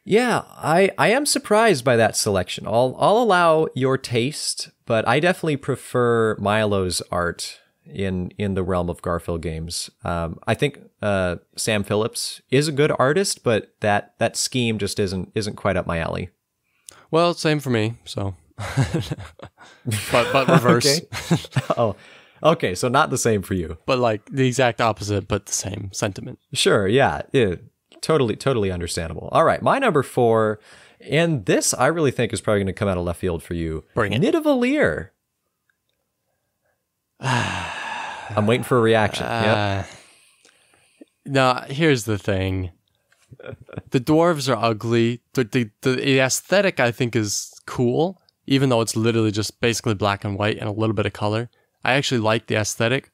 Yeah, I am surprised by that selection. I'll allow your taste, but I definitely prefer Milo's art in the realm of Garfield games. I think Sam Phillips is a good artist, but that scheme just isn't quite up my alley. Well, same for me. So, but reverse. Oh, okay. So not the same for you, but like the exact opposite, but the same sentiment. Sure. Yeah. Totally understandable. All right, my number 4, and this I really think is probably going to come out of left field for you. Bring it. Nidavellir. I'm waiting for a reaction. Yep. No, here's the thing. The dwarves are ugly. The aesthetic, I think, is cool, even though it's literally just basically black and white and a little bit of color. I actually like the aesthetic.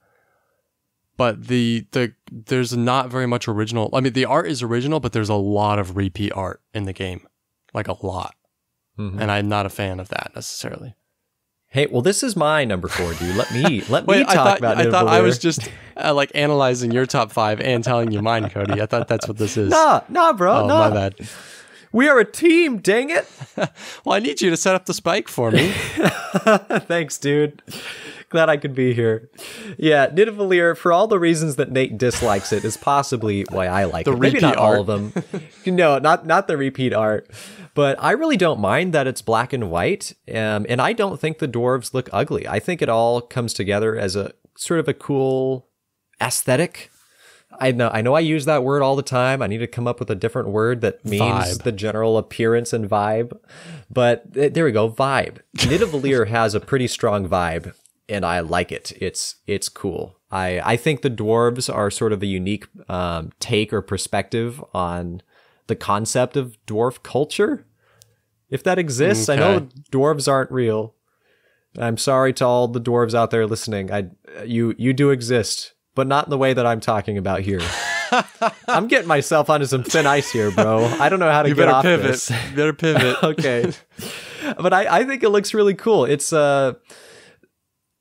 But there's not very much original. I mean, the art is original, but there's a lot of repeat art in the game, like a lot. Mm-hmm. And I'm not a fan of that necessarily. Hey, well, this is my number 4, dude. Let me talk about Nidavellir. I thought I was just like analyzing your top 5 and telling you mine, Cody. I thought that's what this is. Nah, bro. Oh, nah. My bad. We are a team, dang it. Well, I need you to set up the spike for me. Thanks, dude. Glad I could be here. Yeah, Nidavellir, for all the reasons that Nate dislikes it, is possibly why I like it. Maybe not all of them. No, not the repeat art. But I really don't mind that it's black and white. And I don't think the dwarves look ugly. I think it all comes together as a sort of a cool aesthetic. I know I use that word all the time. I need to come up with a different word that means the general appearance and vibe. But there we go, vibe. Nidavellir has a pretty strong vibe. And I like it. It's cool. I think the dwarves are sort of a unique take or perspective on the concept of dwarf culture, if that exists. Okay. I know dwarves aren't real. I'm sorry to all the dwarves out there listening. You do exist, but not in the way that I'm talking about here. I'm getting myself onto some thin ice here, bro. I don't know how to get off this. You better pivot. Okay. But I think it looks really cool. It's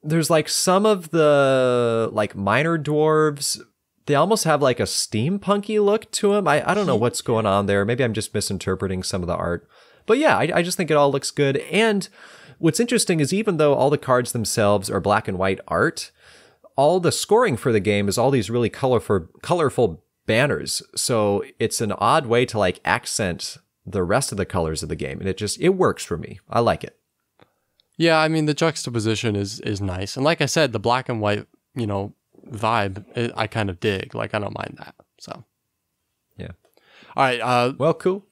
there's like some of the like minor dwarves, they almost have like a steampunky look to them. I don't know what's going on there. Maybe I'm just misinterpreting some of the art. But yeah, I just think it all looks good. And what's interesting is even though all the cards themselves are black and white art, all the scoring for the game is all these really colorful banners. So it's an odd way to like accent the rest of the colors of the game. And it works for me. I like it. Yeah, I mean, the juxtaposition is nice. And like I said, the black and white, vibe, I kind of dig. Like, I don't mind that. So, yeah. All right. Well, cool.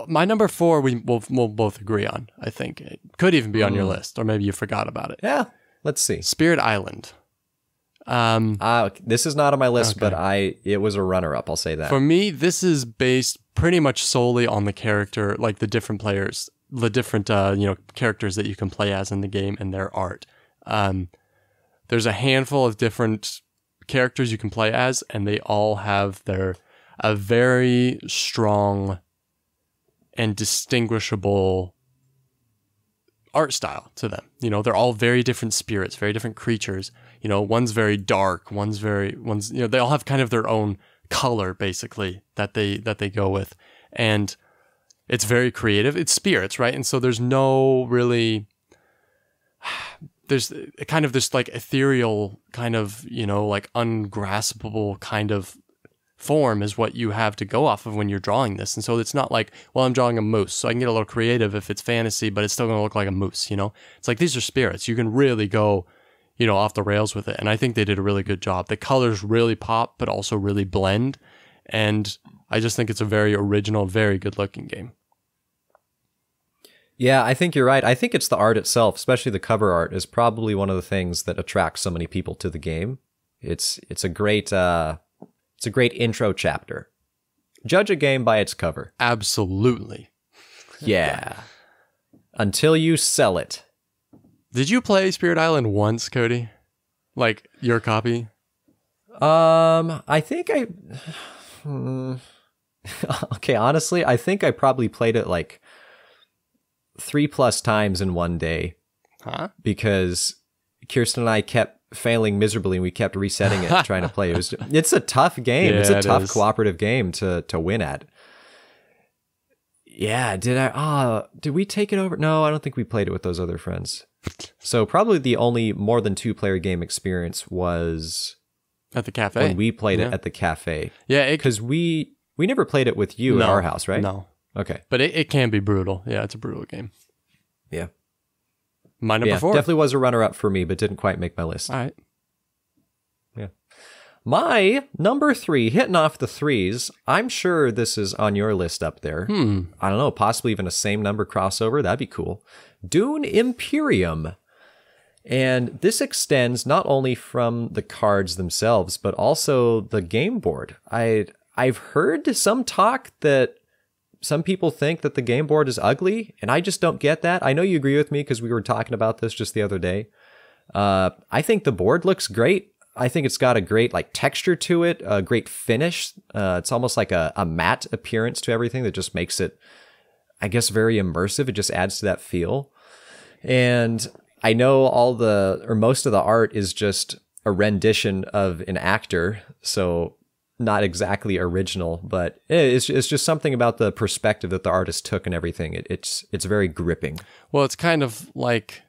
My number 4, we'll both agree on, I think. It could even be on your list, or maybe you forgot about it. Yeah. Let's see. Spirit Island. This is not on my list, okay. But it was a runner-up, I'll say that. For me, this is based pretty much solely on the character, like the different players. The different characters that you can play as in the game and their art. There's a handful of different characters you can play as, and they all have a very strong and distinguishable art style to them. They're all very different spirits, very different creatures. One's very dark, they all have kind of their own color basically that they go with. And it's very creative. It's spirits, right? And so there's no really, there's kind of this like ethereal kind of, like ungraspable kind of form is what you have to go off of when you're drawing this. And so it's not like, well, I'm drawing a moose, so I can get a little creative if it's fantasy, but it's still going to look like a moose, It's like, these are spirits. You can really go, off the rails with it. And I think they did a really good job. The colors really pop, but also really blend. And I just think it's a very original, very good looking game. Yeah, I think you're right. I think it's the art itself, especially the cover art, is probably one of the things that attracts so many people to the game. It's a great intro chapter. Judge a game by its cover. Absolutely. Yeah. Until you sell it. Did you play Spirit Island once, Cody? Like your copy? I think okay, honestly, I think I probably played it like 3+ times in one day. Huh? Because Kirsten and I kept failing miserably and we kept resetting it trying to play. It's a tough game. Yeah, it's a it tough is. cooperative game to win at. Yeah, did we take it over? No, I don't think we played it with those other friends. So probably the only more than 2-player game experience was At the cafe? when we played it at the cafe. Yeah, Because we never played it with you at our house, right? No. Okay. But it can be brutal. Yeah, it's a brutal game. Yeah. My number 4. Definitely was a runner-up for me, but didn't quite make my list. All right. Yeah. My number 3, hitting off the threes. I'm sure this is on your list up there. I don't know, possibly even a same number crossover. That'd be cool. Dune Imperium. And this extends not only from the cards themselves, but also the game board. I've heard some talk that some people think that the game board is ugly, and I just don't get that. I know you agree with me because we were talking about this just the other day. I think the board looks great. I think it's got a great texture to it, a great finish. It's almost like a matte appearance to everything that just makes it, I guess, very immersive. It just adds to that feel. And I know most of the art is just a rendition of an actor, so not exactly original, but it's just something about the perspective that the artist took and everything. It's very gripping. Well, it's kind of like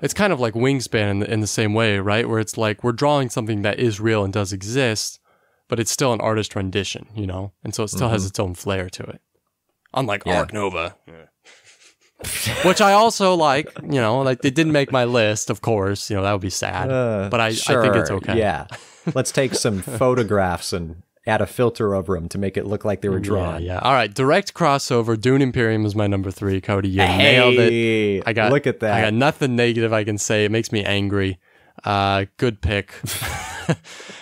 Wingspan in the same way, right? Where it's like we're drawing something that is real and does exist, but it's still an artist rendition, and so it still has its own flair to it. Unlike Arc Nova. Which I also like, it didn't make my list, of course, that would be sad, but I think it's okay. Yeah. Let's take some photographs and add a filter over them to make it look like they were drawn. Yeah. All right. Direct crossover. Dune Imperium is my number 3. Cody, you nailed it. Look at that. I got nothing negative I can say. It makes me angry. Good pick.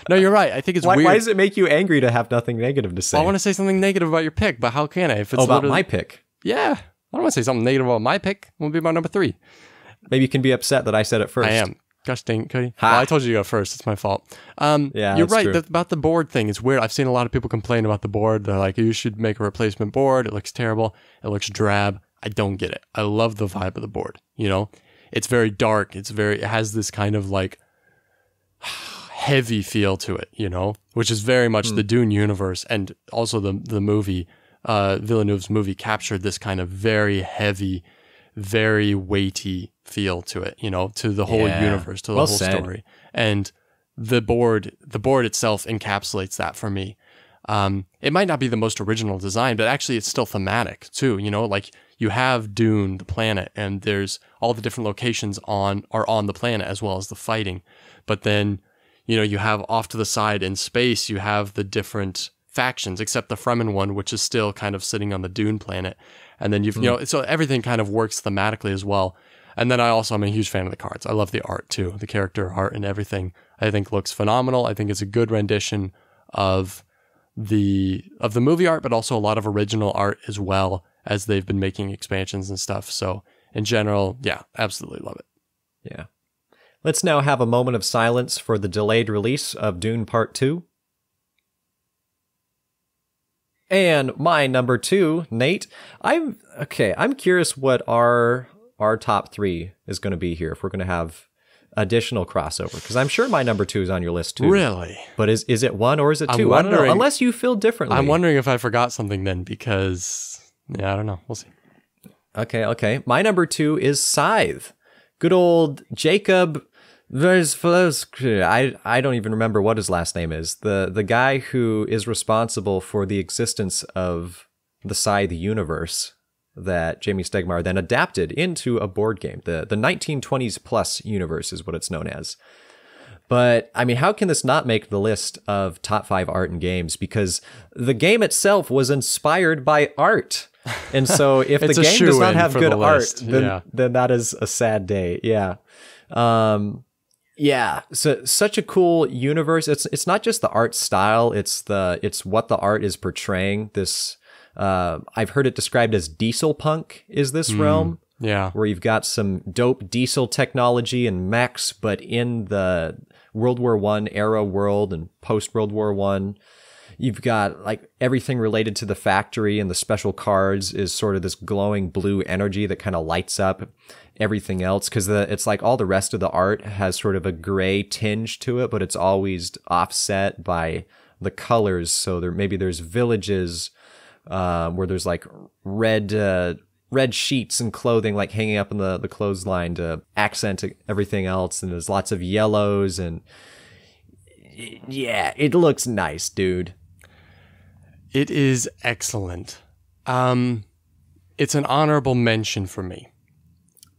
No, you're right. I think it's weird. Why does it make you angry to have nothing negative to say? I want to say something negative about your pick, but how can I? If it's about my pick? Yeah. I don't want to say something negative about my pick. It will be my number 3. Maybe you can be upset that I said it first. I am. Gosh dang it, Cody. Well, I told you to go first. It's my fault. Yeah, you're right true. about the board thing. It's weird. I've seen a lot of people complain about the board. They're like, you should make a replacement board. It looks terrible. It looks drab. I don't get it. I love the vibe of the board. It's very dark. It has this kind of heavy feel to it, which is very much the Dune universe. And also the movie, Villeneuve's movie captured this kind of very heavy, very weighty feel to it, to the whole universe, to the whole story. And the board itself encapsulates that for me. It might not be the most original design, but actually it's still thematic too. You have Dune, the planet, and there's all the different locations are on the planet as well as the fighting. But then, you have off to the side in space, you have the different factions, except the Fremen one, which is still kind of sitting on the Dune planet. And then so everything kind of works thematically as well. And then I'm a huge fan of the cards. I love the art too. The character art and everything I think looks phenomenal. I think it's a good rendition of the movie art, but also a lot of original art as well, as they've been making expansions and stuff. So in general, yeah, absolutely love it. Yeah. Let's now have a moment of silence for the delayed release of Dune Part 2. And my number 2, Nate. I'm curious what our top 3 is going to be here if we're going to have additional crossover, because I'm sure my number 2 is on your list too. Really? But is it 1 or is it 2? I don't know. Unless you feel differently. I'm wondering if I forgot something then, because I don't know. We'll see. Okay. My number 2 is Scythe. Good old Jacob. I don't even remember what his last name is. The guy who is responsible for the existence of the Scythe universe that Jamie Stegmaier then adapted into a board game. The 1920s plus universe is what it's known as. But, I mean, how can this not make the list of top 5 art and games? Because the game itself was inspired by art. And so if the game does not have good art, then that is a sad day. Yeah. Yeah, so such a cool universe. It's not just the art style, it's what the art is portraying. This I've heard it described as diesel punk is this realm. Yeah. Where you've got some dope diesel technology and mechs, but in the World War I era world and post World War I. You've got like everything related to the factory, and the special cards is sort of this glowing blue energy that kind of lights up everything else, because it's like all the rest of the art has sort of a gray tinge to it, but it's always offset by the colors. So there's villages where there's like red sheets and clothing like hanging up in the clothesline to accent everything else, and there's lots of yellows, and yeah, it looks nice, dude. It is excellent. It's an honorable mention for me.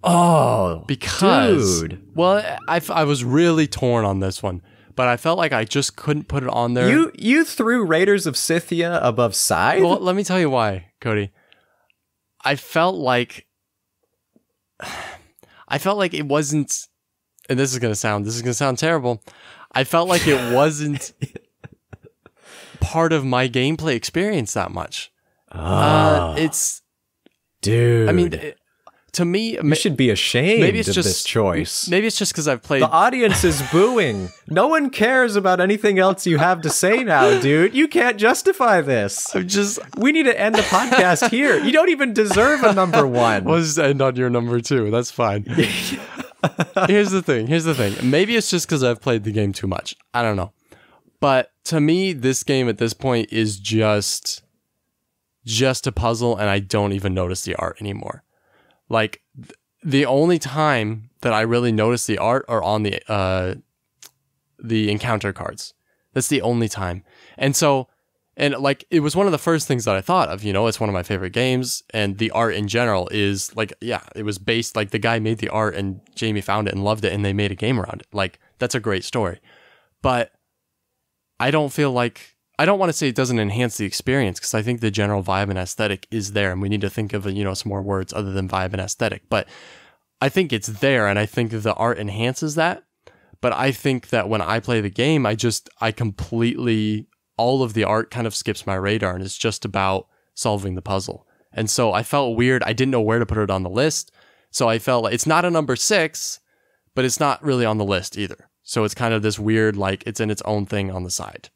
Oh, because, dude. Well, I was really torn on this one, but I felt like I just couldn't put it on there. You threw Raiders of Scythia above Scythe? Well, let me tell you why, Cody. I felt like it wasn't, and this is gonna sound terrible. I felt like it wasn't part of my gameplay experience that much. It's, dude. I mean, to me, you should be ashamed maybe it's of just this choice. Maybe it's just because I've played. The audience is booing. No one cares about anything else you have to say now, dude. You can't justify this. We need to end the podcast here. You don't even deserve a number one. We'll just end on your number two. That's fine. Here's the thing. Maybe it's just because I've played the game too much. I don't know. But to me, this game at this point is just a puzzle, and I don't even notice the art anymore. Like, the only time that I really notice the art are on the encounter cards. That's the only time. And so, and like, it was one of the first things that I thought of, it's one of my favorite games, and the art in general is like, yeah, it was based, like, the guy made the art and Jamie found it and loved it, and they made a game around it. Like, that's a great story. But I don't want to say it doesn't enhance the experience, because I think the general vibe and aesthetic is there, and we need to think of, some more words other than vibe and aesthetic. But I think it's there, and I think the art enhances that. But I think that when I play the game, I completely, all of the art kind of skips my radar, and it's just about solving the puzzle. And so I felt weird. I didn't know where to put it on the list. So I felt like it's not a number 6, but it's not really on the list either. So it's kind of this weird, like, it's in its own thing on the side.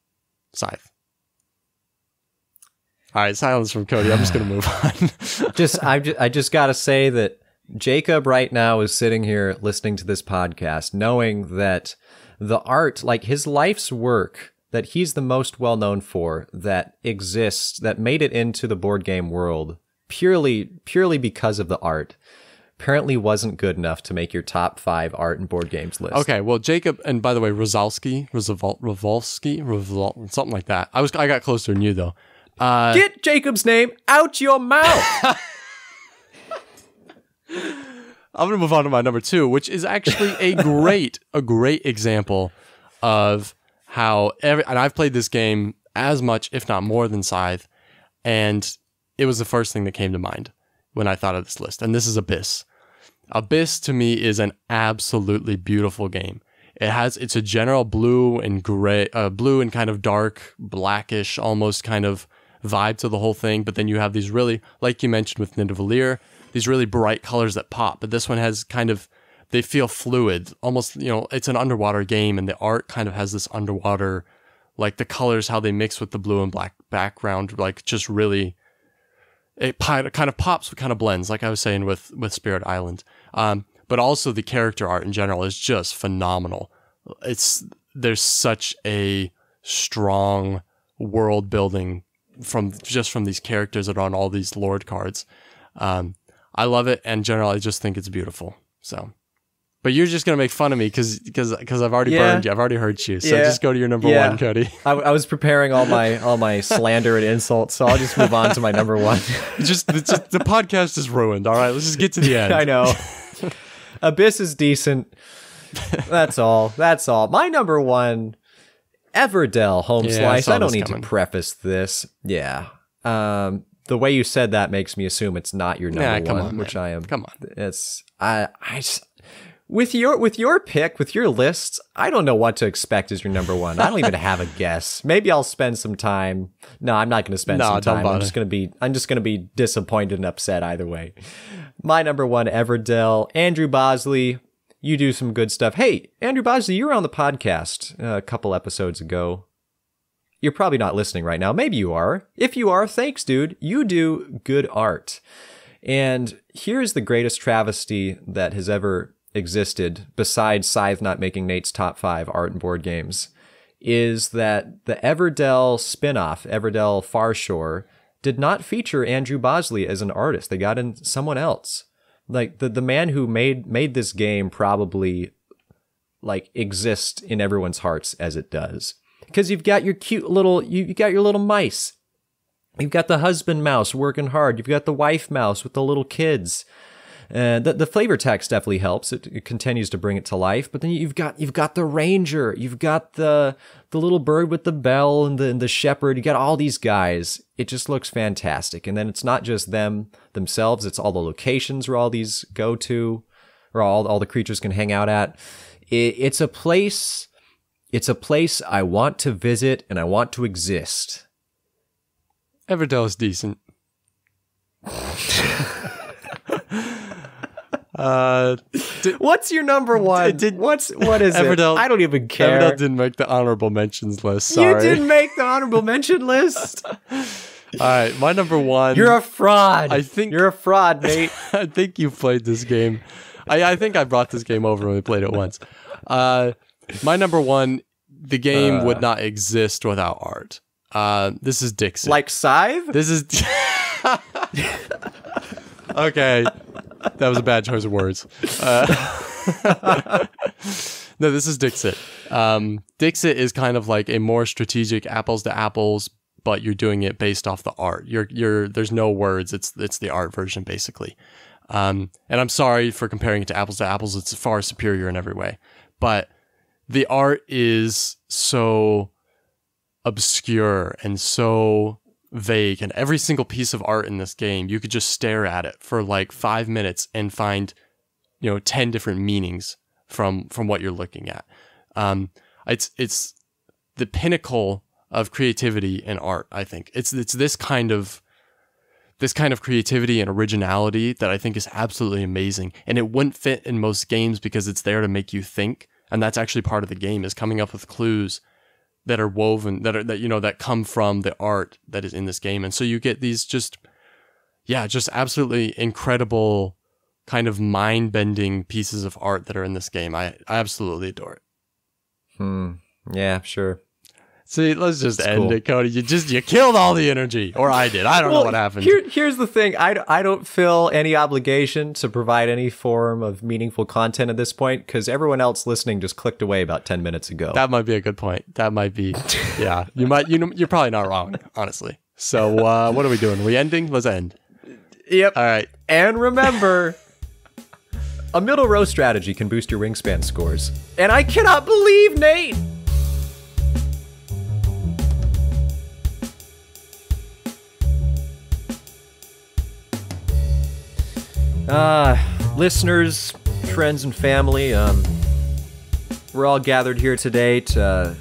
Scythe. All right, silence from Cody. I'm just going to move on. I just got to say that Jacob right now is sitting here listening to this podcast, knowing that the art, like his life's work that he's the most well known for, that exists, that made it into the board game world purely because of the art, apparently wasn't good enough to make your top 5 art and board games list. Okay, well, Jacob, and by the way, Rovalsky, something like that. I got closer than you though. Get Jacob's name out your mouth. I'm gonna move on to my number 2, which is actually a great example of how and I've played this game as much, if not more, than Scythe, and it was the first thing that came to mind when I thought of this list, and this is Abyss. Abyss to me is an absolutely beautiful game. It's a general blue and gray, blue and kind of dark, blackish, almost kind of vibe to the whole thing. But then you have these really, like you mentioned with Nidavellir, these really bright colors that pop. But this one has kind of, they feel fluid, almost, it's an underwater game, and the art kind of has this underwater, like the colors, how they mix with the blue and black background, like just really, it kind of pops, but kind of blends, like I was saying with Spirit Island. But also the character art in general is just phenomenal. There's such a strong world building from these characters that are on all these Lord cards. I love it, and generally I just think it's beautiful. So, but you're just gonna make fun of me because I've already burned you. I've already hurt you. So just go to your number 1, Cody. I was preparing all my slander and insults, so I'll just move on to my number 1. The podcast is ruined. All right, let's just get to the end. I know. Abyss is decent. That's all. My number 1, Everdell Home Slice. I don't need to preface this. Yeah. The way you said that makes me assume it's not your number 1, which I am. Come on. With your pick, with your lists, I don't know what to expect as your number one. I don't even have a guess. Maybe I'll spend some time. No, I'm not going to spend some time. I'm just going to be disappointed and upset either way. My number one, Everdell, Andrew Bosley. You do some good stuff. Hey, Andrew Bosley, you were on the podcast a couple episodes ago. You're probably not listening right now. Maybe you are. If you are, thanks, dude. You do good art. And here's the greatest travesty that has ever existed, besides Scythe not making Nate's top 5 art and board games, is that the Everdell spinoff, Everdell Farshore, did not feature Andrew Bosley as an artist. They got in someone else. Like the man who made this game probably like exists in everyone's hearts as it does. Because you've got your cute little, you got your little mice. You've got the husband mouse working hard. You've got the wife mouse with the little kids. The flavor text definitely helps. It continues to bring it to life. But then you've got the ranger. You've got the little bird with the bell and the shepherd. You got all these guys. It just looks fantastic. And then it's not just them themselves. It's all the locations where all these go to, or all the creatures can hang out at. It's a place. It's a place I want to visit and I want to exist. Everdell is decent. What's your number one? What is Everdell, it? I don't even care. Everdell didn't make the honorable mentions list. Sorry. You didn't make the honorable mention list. All right, my number one. You're a fraud. I think you're a fraud, Nate. I think you played this game. I think I brought this game over when we played it once. My number one. The game would not exist without art. This is Dixit. Like Scythe? This is... Okay. That was a bad choice of words. No, this is Dixit. Dixit is kind of like a more strategic apples to apples, but you're doing it based off the art. There's no words. It's the art version, basically. And I'm sorry for comparing it to apples. It's far superior in every way. But the art is so obscure and so vague, and every single piece of art in this game, you could just stare at it for like 5 minutes and find, 10 different meanings from what you're looking at. It's the pinnacle of creativity in art. I think it's this kind of creativity and originality that I think is absolutely amazing, and it wouldn't fit in most games because it's there to make you think. And that's actually part of the game, is coming up with clues that are woven, that come from the art that is in this game. And so you get these just absolutely incredible kind of mind-bending pieces of art that are in this game. I absolutely adore it. Yeah, sure. See, let's just end it, Cody. You killed all the energy, or I did. I don't know what happened. Here's the thing. I don't feel any obligation to provide any form of meaningful content at this point, because everyone else listening just clicked away about 10 minutes ago. That might be a good point. That might be, yeah. You're probably not wrong, honestly. So what are we doing? Are we ending? Let's end. Yep. All right. And remember, a middle row strategy can boost your Wingspan scores. And I cannot believe Nate. Listeners, friends, and family, we're all gathered here today to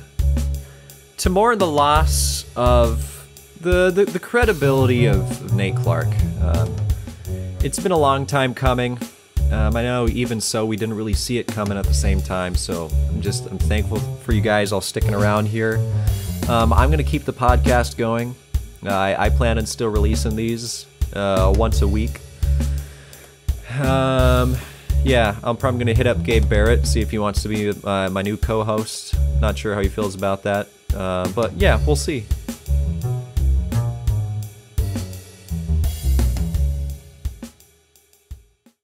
mourn the loss of the credibility of Nate Clark. It's been a long time coming. I know even so we didn't really see it coming at the same time, so I'm thankful for you guys all sticking around here. I'm going to keep the podcast going. I plan on still releasing these once a week. Yeah, I'm probably going to hit up Gabe Barrett, see if he wants to be my new co-host. Not sure how he feels about that. But yeah, we'll see.